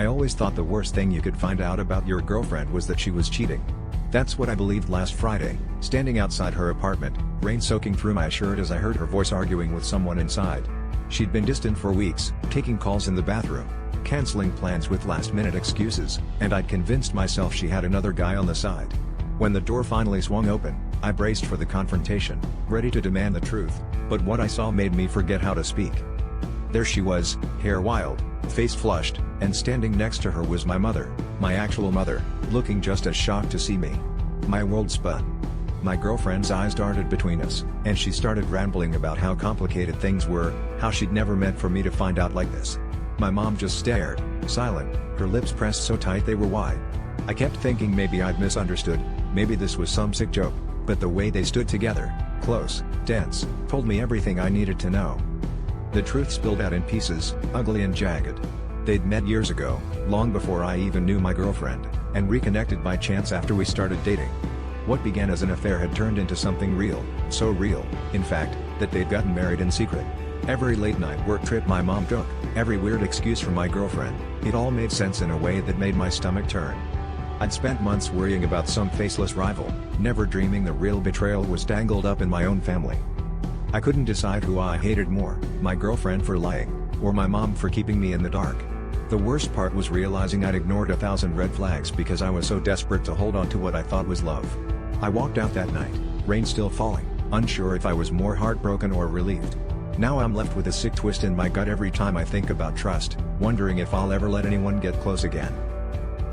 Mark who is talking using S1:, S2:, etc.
S1: I always thought the worst thing you could find out about your girlfriend was that she was cheating. That's what I believed last Friday, standing outside her apartment, rain soaking through my shirt as I heard her voice arguing with someone inside. She'd been distant for weeks, taking calls in the bathroom, canceling plans with last-minute excuses, and I'd convinced myself she had another guy on the side. When the door finally swung open, I braced for the confrontation, ready to demand the truth, but what I saw made me forget how to speak. There she was, hair wild, face flushed, and standing next to her was my mother, my actual mother, looking just as shocked to see me. My world spun. My girlfriend's eyes darted between us, and she started rambling about how complicated things were, how she'd never meant for me to find out like this. My mom just stared, silent, her lips pressed so tight they were wide. I kept thinking maybe I'd misunderstood, maybe this was some sick joke, but the way they stood together, close, dense, told me everything I needed to know. The truth spilled out in pieces, ugly and jagged. They'd met years ago, long before I even knew my girlfriend, and reconnected by chance after we started dating. What began as an affair had turned into something real, so real, in fact, that they'd gotten married in secret. Every late-night work trip my mom took, every weird excuse from my girlfriend, it all made sense in a way that made my stomach turn. I'd spent months worrying about some faceless rival, never dreaming the real betrayal was tangled up in my own family. I couldn't decide who I hated more, my girlfriend for lying, or my mom for keeping me in the dark. The worst part was realizing I'd ignored 1,000 red flags because I was so desperate to hold on to what I thought was love. I walked out that night, rain still falling, unsure if I was more heartbroken or relieved. Now I'm left with a sick twist in my gut every time I think about trust, wondering if I'll ever let anyone get close again.